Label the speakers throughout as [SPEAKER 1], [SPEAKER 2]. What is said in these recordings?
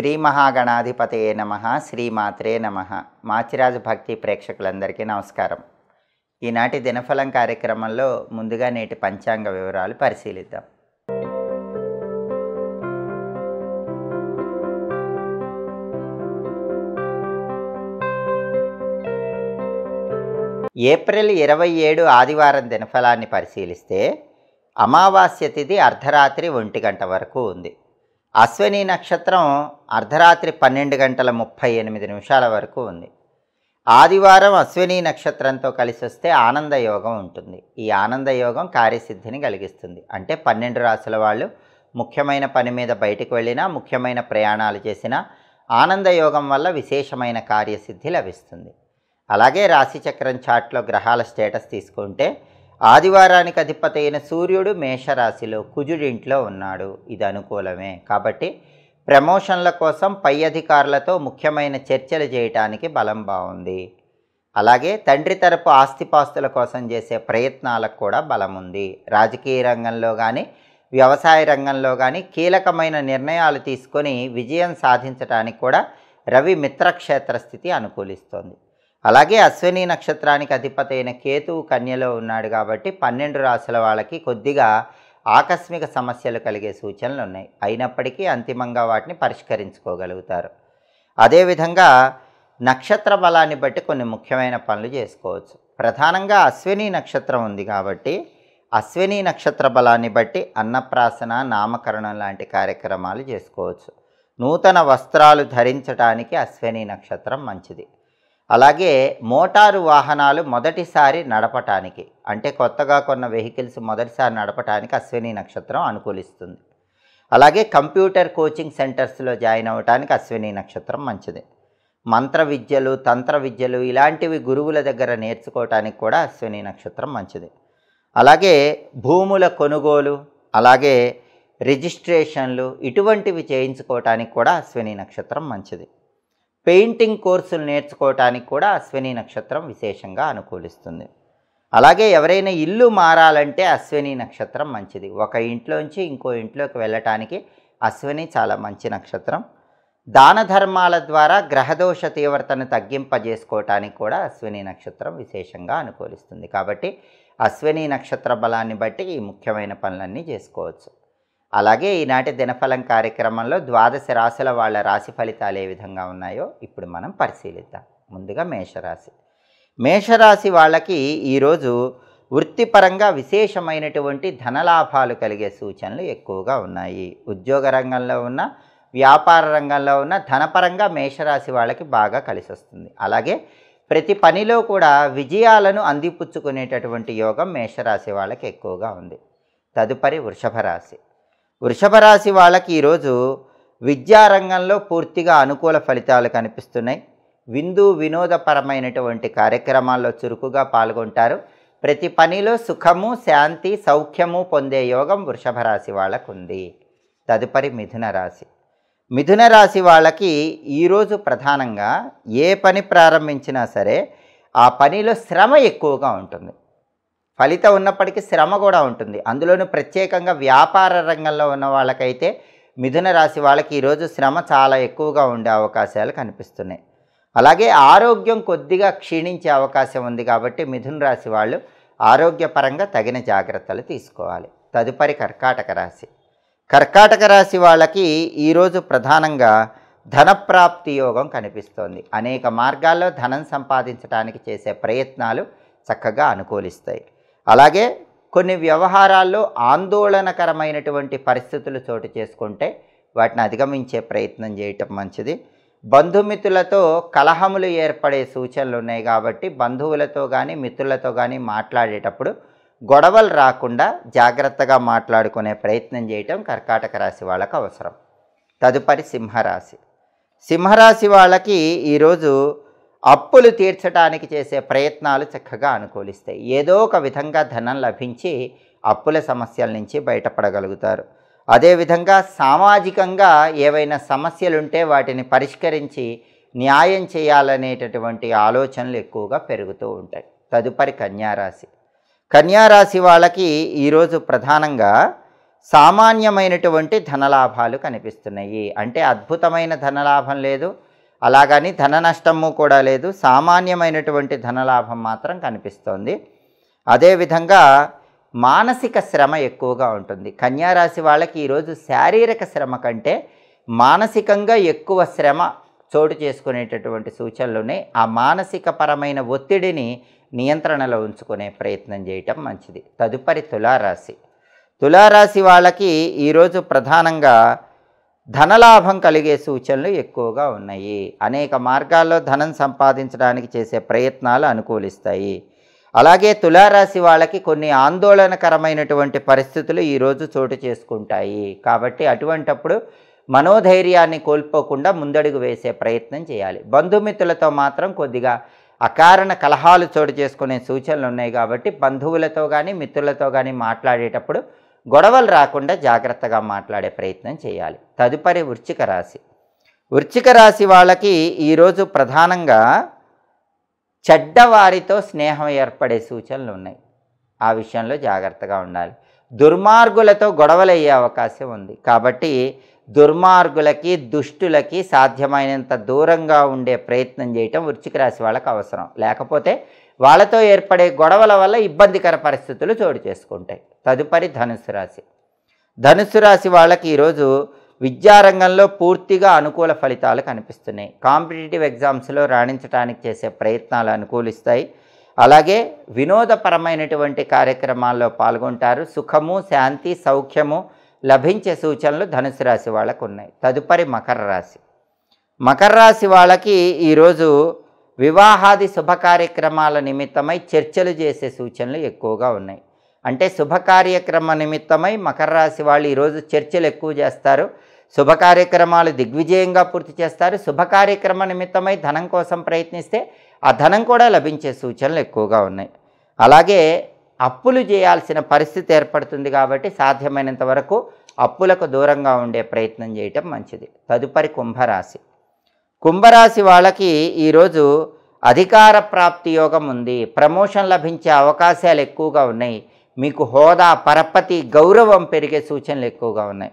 [SPEAKER 1] శ్రీ మహాగణాధిపతయే నమః. శ్రీమాత్రే నమః. మాచిరాజు భక్తి ప్రేక్షకులందరికీ నమస్కారం. ఈనాటి దినఫలం కార్యక్రమంలో ముందుగా నేటి పంచాంగ వివరాలు పరిశీలిద్దాం. ఏప్రిల్ 27 ఆదివారం దినఫలాన్ని పరిశీలిస్తే అమావాస్య తిథి అర్ధరాత్రి 1 గంట వరకు ఉంది. అశ్విని నక్షత్రం అర్ధరాత్రి 12 గంటల 38 నిమిషాల వరకు ఉంది. ఆదివారం అశ్విని నక్షత్రంతో కలిసి వస్తే ఆనందయోగం ఉంటుంది. ఈ ఆనందయోగం కార్యసిద్ధిని కలిగిస్తుంది. అంటే 12 రాశుల వాళ్ళు ముఖ్యమైన పని మీద బయటకు వెళ్ళినా, ముఖ్యమైన ప్రయాణాలు చేసినా ఆనందయోగం వల్ల విశేషమైన కార్యసిద్ధి లభిస్తుంది. అలాగే రాశిచక్రం చార్ట్లో గ్రహాల స్టేటస్ తీసుకుంటే ఆదివారానికి అధిపతి అయిన సూర్యుడు మేషరాశిలో కుజుడింట్లో ఉన్నాడు. ఇది అనుకూలమే. కాబట్టి ప్రమోషన్ల కోసం పై అధికారులతో ముఖ్యమైన చర్చలు చేయటానికి బలం బాగుంది. అలాగే తండ్రి తరపు ఆస్తిపాస్తుల కోసం చేసే ప్రయత్నాలకు కూడా బలం ఉంది. రాజకీయ రంగంలో కానీ, వ్యవసాయ రంగంలో కానీ కీలకమైన నిర్ణయాలు తీసుకొని విజయం సాధించడానికి కూడా రవి మిత్రక్షేత్ర స్థితి అనుకూలిస్తోంది. అలాగే అశ్విని నక్షత్రానికి అధిపతి అయిన కేతువు కన్యలో ఉన్నాడు కాబట్టి 12 రాశుల వాళ్ళకి కొద్దిగా ఆకస్మిక సమస్యలు కలిగే సూచనలు ఉన్నాయి. అయినప్పటికీ అంతిమంగా వాటిని పరిష్కరించుకోగలుగుతారు. అదేవిధంగా నక్షత్ర బలాన్ని బట్టి కొన్ని ముఖ్యమైన పనులు చేసుకోవచ్చు. ప్రధానంగా అశ్విని నక్షత్రం ఉంది కాబట్టి అశ్విని నక్షత్ర బలాన్ని బట్టి అన్నప్రాసన, నామకరణం లాంటి కార్యక్రమాలు చేసుకోవచ్చు. నూతన వస్త్రాలు ధరించడానికి అశ్విని నక్షత్రం మంచిది. అలాగే మోటారు వాహనాలు మొదటిసారి నడపటానికి, అంటే కొత్తగా కొన్న వెహికల్స్ మొదటిసారి నడపటానికి అశ్విని నక్షత్రం అనుకూలిస్తుంది. అలాగే కంప్యూటర్ కోచింగ్ సెంటర్స్లో జాయిన్ అవ్వటానికి అశ్విని నక్షత్రం మంచిది. మంత్ర విద్యలు, తంత్ర విద్యలు ఇలాంటివి గురువుల దగ్గర నేర్చుకోవటానికి కూడా అశ్విని నక్షత్రం మంచిది. అలాగే భూముల కొనుగోలు, అలాగే రిజిస్ట్రేషన్లు ఇటువంటివి చేయించుకోవటానికి కూడా అశ్విని నక్షత్రం మంచిది. పెయింటింగ్ కోర్సులు నేర్చుకోవటానికి కూడా అశ్విని నక్షత్రం విశేషంగా అనుకూలిస్తుంది. అలాగే ఎవరైనా ఇల్లు మారాలంటే అశ్విని నక్షత్రం మంచిది. ఒక ఇంట్లోంచి ఇంకో ఇంట్లోకి వెళ్ళటానికి అశ్విని చాలా మంచి నక్షత్రం. దాన ధర్మాల ద్వారా గ్రహదోష తీవ్రతను తగ్గింపజేసుకోవటానికి కూడా అశ్విని నక్షత్రం విశేషంగా అనుకూలిస్తుంది. కాబట్టి అశ్విని నక్షత్ర బలాన్ని బట్టి ఈ ముఖ్యమైన పనులన్నీ చేసుకోవచ్చు. అలాగే ఈనాటి దినఫలం కార్యక్రమంలో 12 రాశుల వాళ్ళ రాశి ఫలితాలు ఏ విధంగా ఉన్నాయో ఇప్పుడు మనం పరిశీలిద్దాం. ముందుగా మేషరాశి. మేషరాశి వాళ్ళకి ఈరోజు వృత్తిపరంగా విశేషమైనటువంటి ధనలాభాలు కలిగే సూచనలు ఎక్కువగా ఉన్నాయి. ఉద్యోగ రంగంలో ఉన్న, వ్యాపార రంగంలో ఉన్న ధనపరంగా మేషరాశి వాళ్ళకి బాగా కలిసి వస్తుంది. అలాగే ప్రతి పనిలో కూడా విజయాలను అందిపుచ్చుకునేటటువంటి యోగం మేషరాశి వాళ్ళకి ఎక్కువగా ఉంది. తదుపరి వృషభ రాశి. వృషభ రాశి వాళ్ళకి ఈరోజు విద్యారంగంలో పూర్తిగా అనుకూల ఫలితాలు కనిపిస్తున్నాయి. వినోదపరమైనటువంటి కార్యక్రమాల్లో చురుకుగా పాల్గొంటారు. ప్రతి పనిలో సుఖము, శాంతి, సౌఖ్యము పొందే యోగం వృషభ రాశి వాళ్ళకు ఉంది. తదుపరి మిథున రాశి. మిథున రాశి వాళ్ళకి ఈరోజు ప్రధానంగా ఏ పని ప్రారంభించినా సరే ఆ పనిలో శ్రమ ఎక్కువగా ఉంటుంది. ఫలితం ఉన్నప్పటికీ శ్రమ కూడా ఉంటుంది. అందులోనూ ప్రత్యేకంగా వ్యాపార రంగంలో ఉన్న వాళ్ళకైతే మిథున రాశి వాళ్ళకి ఈరోజు శ్రమ చాలా ఎక్కువగా ఉండే అవకాశాలు కనిపిస్తున్నాయి. అలాగే ఆరోగ్యం కొద్దిగా క్షీణించే అవకాశం ఉంది కాబట్టి మిథున రాశి వాళ్ళు ఆరోగ్యపరంగా తగిన జాగ్రత్తలు తీసుకోవాలి. తదుపరి కర్కాటక రాశి. కర్కాటక రాశి వాళ్ళకి ఈరోజు ప్రధానంగా ధనప్రాప్తి యోగం కనిపిస్తోంది. అనేక మార్గాల్లో ధనం సంపాదించడానికి చేసే ప్రయత్నాలు చక్కగా అనుకూలిస్తాయి. అలాగే కొన్ని వ్యవహారాల్లో ఆందోళనకరమైనటువంటి పరిస్థితులు చోటు చేసుకుంటే వాటిని అధిగమించే ప్రయత్నం చేయటం మంచిది. బంధుమిత్రులతో కలహములు ఏర్పడే సూచనలు ఉన్నాయి కాబట్టి బంధువులతో కానీ మిత్రులతో కానీ మాట్లాడేటప్పుడు గొడవలు రాకుండా జాగ్రత్తగా మాట్లాడుకునే ప్రయత్నం చేయటం కర్కాటక రాశి వాళ్ళకు అవసరం. తదుపరి సింహరాశి. సింహరాశి వాళ్ళకి ఈరోజు అప్పులు తీర్చడానికి చేసే ప్రయత్నాలు చక్కగా అనుకూలిస్తాయి. ఏదో ఒక విధంగా ధనం లభించి అప్పుల సమస్యల నుంచి బయటపడగలుగుతారు. అదేవిధంగా సామాజికంగా ఏవైనా సమస్యలుంటే వాటిని పరిష్కరించి న్యాయం చేయాలనేటటువంటి ఆలోచనలు ఎక్కువగా పెరుగుతూ ఉంటాయి. తదుపరి కన్యారాశి. కన్యారాశి వాళ్ళకి ఈరోజు ప్రధానంగా సామాన్యమైనటువంటి ధనలాభాలు కనిపిస్తున్నాయి. అంటే అద్భుతమైన ధనలాభం లేదు, అలాగని ధన నష్టము కూడా లేదు, సామాన్యమైనటువంటి ధనలాభం మాత్రం కనిపిస్తోంది. అదేవిధంగా మానసిక శ్రమ ఎక్కువగా ఉంటుంది. కన్యారాశి వాళ్ళకి ఈరోజు శారీరక శ్రమ కంటే మానసికంగా ఎక్కువ శ్రమ చోటు చేసుకునేటటువంటి సూచనలున్నాయి. ఆ మానసిక పరమైన ఒత్తిడిని నియంత్రణలో ఉంచుకునే ప్రయత్నం చేయటం మంచిది. తదుపరి తులారాశి. తులారాశి వాళ్ళకి ఈరోజు ప్రధానంగా ధనలాభం కలిగే సూచనలు ఎక్కువగా ఉన్నాయి. అనేక మార్గాల్లో ధనం సంపాదించడానికి చేసే ప్రయత్నాలు అనుకూలిస్తాయి. అలాగే తులారాశి వాళ్ళకి కొన్ని ఆందోళనకరమైనటువంటి పరిస్థితులు ఈరోజు చోటు చేసుకుంటాయి. కాబట్టి అటువంటప్పుడు మనోధైర్యాన్ని కోల్పోకుండా ముందడుగు వేసే ప్రయత్నం చేయాలి. బంధుమిత్రులతో మాత్రం కొద్దిగా అకారణ కలహాలు చోటు చేసుకునే సూచనలు ఉన్నాయి. కాబట్టి బంధువులతో కానీ మిత్రులతో కానీ మాట్లాడేటప్పుడు గొడవలు రాకుండా జాగ్రత్తగా మాట్లాడే ప్రయత్నం చేయాలి. తదుపరి వృశ్చిక రాశి. వృశ్చిక రాశి వాళ్ళకి ఈరోజు ప్రధానంగా చెడ్డవారితో స్నేహం ఏర్పడే సూచనలు ఉన్నాయి. ఆ విషయంలో జాగ్రత్తగా ఉండాలి. దుర్మార్గులతో గొడవలు అయ్యే అవకాశం ఉంది. కాబట్టి దుర్మార్గులకి దుష్టులకి సాధ్యమైనంత దూరంగా ఉండే ప్రయత్నం చేయటం వృశ్చిక రాశి వాళ్ళకి అవసరం. లేకపోతే వాళ్ళతో ఏర్పడే గొడవల వల్ల ఇబ్బందికర పరిస్థితులు చోటు చేసుకుంటాయి. తదుపరి ధనుస్సు రాశి. ధనుస్సు రాశి వాళ్ళకి ఈరోజు విద్యారంగంలో పూర్తిగా అనుకూల ఫలితాలు కనిపిస్తున్నాయి. కాంపిటేటివ్ ఎగ్జామ్స్లో రాణించడానికి చేసే ప్రయత్నాలు అనుకూలిస్తాయి. అలాగే వినోదపరమైనటువంటి కార్యక్రమాల్లో పాల్గొంటారు. సుఖము, శాంతి, సౌఖ్యము లభించే సూచనలు ధనుసు రాశి వాళ్ళకు ఉన్నాయి. తదుపరి మకర రాశి. మకర రాశి వాళ్ళకి ఈరోజు వివాహాది శుభ కార్యక్రమాల నిమిత్తమై చర్చలు చేసే సూచనలు ఎక్కువగా ఉన్నాయి. అంటే శుభ కార్యక్రమ నిమిత్తమై మకర రాశి వాళ్ళు ఈరోజు చర్చలు ఎక్కువ చేస్తారు. శుభ కార్యక్రమాలు దిగ్విజయంగా పూర్తి చేస్తారు. శుభ కార్యక్రమ నిమిత్తమై ధనం కోసం ప్రయత్నిస్తే ఆ ధనం కూడా లభించే సూచనలు ఎక్కువగా ఉన్నాయి. అలాగే అప్పులు చేయాల్సిన పరిస్థితి ఏర్పడుతుంది. కాబట్టి సాధ్యమైనంత వరకు అప్పులకు దూరంగా ఉండే ప్రయత్నం చేయటం మంచిది. తదుపరి కుంభరాశి. కుంభరాశి వాళ్ళకి ఈరోజు అధికార ప్రాప్తి యోగం ఉంది. ప్రమోషన్ లభించే అవకాశాలు ఎక్కువగా ఉన్నాయి. మీకు హోదా, పరపతి, గౌరవం పెరిగే సూచనలు ఎక్కువగా ఉన్నాయి.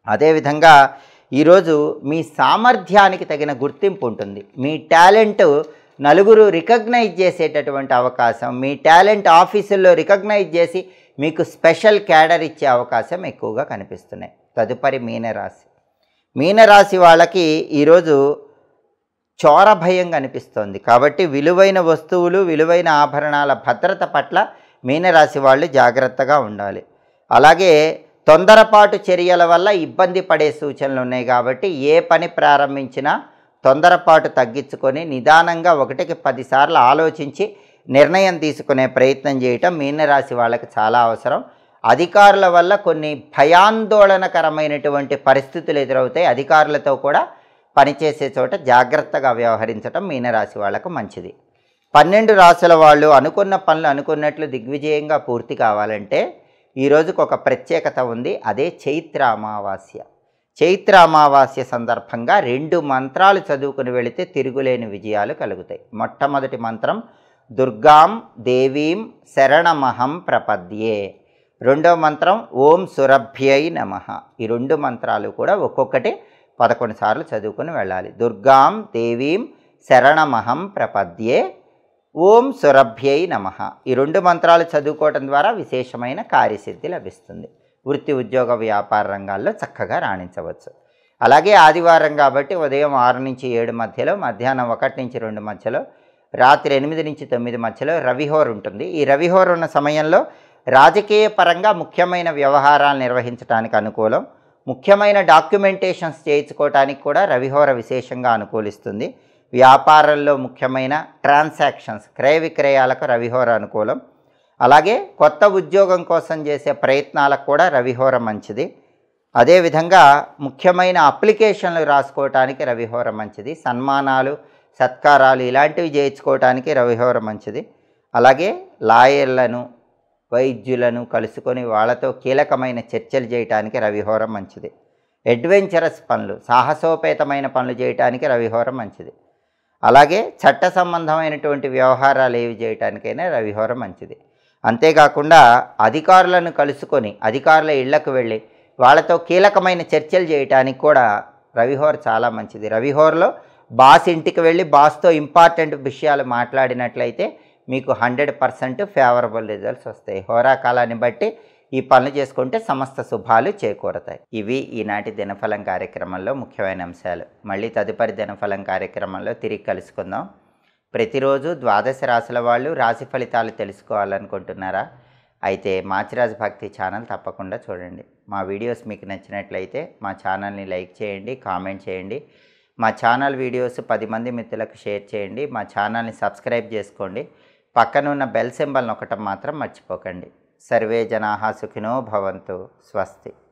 [SPEAKER 1] అదేవిధంగా ఈరోజు మీ సామర్థ్యానికి తగిన గుర్తింపు ఉంటుంది. మీ టాలెంట్ నలుగురు రికగ్నైజ్ చేసేటటువంటి అవకాశం, మీ టాలెంట్ ఆఫీసుల్లో రికగ్నైజ్ చేసి మీకు స్పెషల్ క్యాడర్ ఇచ్చే అవకాశం ఎక్కువగా కనిపిస్తున్నాయి. తదుపరి మీనరాశి. మీనరాశి వాళ్ళకి ఈరోజు చోర భయం కనిపిస్తోంది. కాబట్టి విలువైన వస్తువులు, విలువైన ఆభరణాల భద్రత పట్ల మీనరాశి వాళ్ళు జాగ్రత్తగా ఉండాలి. అలాగే తొందరపాటు చర్యల వల్ల ఇబ్బంది పడే సూచనలు ఉన్నాయి. కాబట్టి ఏ పని ప్రారంభించినా తొందరపాటు తగ్గించుకొని నిదానంగా 1కి 10 సార్లు ఆలోచించి నిర్ణయం తీసుకునే ప్రయత్నం చేయటం మీనరాశి వాళ్ళకి చాలా అవసరం. అధికారుల వల్ల కొన్ని భయాందోళనకరమైనటువంటి పరిస్థితులు ఎదురవుతాయి. అధికారులతో కూడా పనిచేసే చోట జాగ్రత్తగా వ్యవహరించటం మీనరాశి వాళ్ళకు మంచిది. 12 రాశుల వాళ్ళు అనుకున్న పనులు అనుకున్నట్లు దిగ్విజయంగా పూర్తి కావాలంటే ఈ రోజుకు ఒక ప్రత్యేకత ఉంది. అదే చైత్ర అమావాస్య. చైత్ర అమావాస్య సందర్భంగా 2 మంత్రాలు చదువుకుని వెళితే తిరుగులేని విజయాలు కలుగుతాయి. మొట్టమొదటి మంత్రం దుర్గాం దేవీం శరణమహం ప్రపద్యే. రెండవ మంత్రం ఓం సురభ్యై నమః. ఈ 2 మంత్రాలు కూడా ఒక్కొక్కటి 11 సార్లు చదువుకుని వెళ్ళాలి. దుర్గాం దేవీం శరణమహం ప్రపద్యే, ఓం సురభ్యై నమః. ఈ 2 మంత్రాలు చదువుకోవటం ద్వారా విశేషమైన కార్యసిద్ధి లభిస్తుంది. వృత్తి, ఉద్యోగ, వ్యాపార రంగాల్లో చక్కగా రాణించవచ్చు. అలాగే ఆదివారం కాబట్టి ఉదయం 6 నుంచి 7 మధ్యలో, మధ్యాహ్నం 1 నుంచి 2 మధ్యలో, రాత్రి 8 నుంచి 9 మధ్యలో రవిహోర ఉంటుంది. ఈ రవిహోర ఉన్న సమయంలో రాజకీయ పరంగా ముఖ్యమైన వ్యవహారాలు నిర్వహించడానికి అనుకూలం. ముఖ్యమైన డాక్యుమెంటేషన్స్ చేయించుకోవడానికి కూడా రవిహోర విశేషంగా అనుకూలిస్తుంది. వ్యాపారంలో ముఖ్యమైన ట్రాన్సాక్షన్స్, క్రయ విక్రయాలకు రవిహోర అనుకూలం. అలాగే కొత్త ఉద్యోగం కోసం చేసే ప్రయత్నాలకు కూడా రవిహోర మంచిది. అదేవిధంగా ముఖ్యమైన అప్లికేషన్లు రాసుకోవటానికి రవిహోర మంచిది. సన్మానాలు, సత్కారాలు ఇలాంటివి చేయించుకోవటానికి రవిహోర మంచిది. అలాగే లాయర్లను, వైద్యులను కలుసుకొని వాళ్ళతో కీలకమైన చర్చలు చేయటానికి రవిహోర మంచిది. అడ్వెంచరస్ పనులు, సాహసోపేతమైన పనులు చేయటానికి రవిహోర మంచిది. అలాగే చట్ట సంబంధమైనటువంటి వ్యవహారాలు ఏవి చేయటానికైనా రవిహోర మంచిది. అంతేకాకుండా అధికారులను కలుసుకొని అధికారుల ఇళ్లకు వెళ్ళి వాళ్ళతో కీలకమైన చర్చలు చేయటానికి కూడా రవిహోర చాలా మంచిది. రవిహోరలో బాస్ ఇంటికి వెళ్ళి బాస్తో ఇంపార్టెంట్ విషయాలు మాట్లాడినట్లయితే మీకు 100% ఫేవరబుల్ రిజల్ట్స్ వస్తాయి. హోరా కాలాన్ని బట్టి ఈ పనులు చేసుకుంటే సమస్త శుభాలు చేకూరతాయి. ఇవి ఈనాటి దినఫలం కార్యక్రమంలో ముఖ్యమైన అంశాలు. మళ్ళీ తదుపరి దినఫలం కార్యక్రమంలో తిరిగి కలుసుకుందాం. ప్రతిరోజు ద్వాదశ రాశుల వాళ్ళు రాశి ఫలితాలు తెలుసుకోవాలనుకుంటున్నారా? అయితే మాచిరాజు భక్తి ఛానల్ తప్పకుండా చూడండి. మా వీడియోస్ మీకు నచ్చినట్లయితే మా ఛానల్ని లైక్ చేయండి, కామెంట్ చేయండి. మా ఛానల్ వీడియోస్ 10 మంది మిత్రులకు షేర్ చేయండి. మా ఛానల్ని సబ్స్క్రైబ్ చేసుకోండి. పక్కనున్న బెల్ సింబల్ నొక్కటం మాత్రం మర్చిపోకండి. సర్వే జనాః సుఖినో భవంతు. స్వస్తి.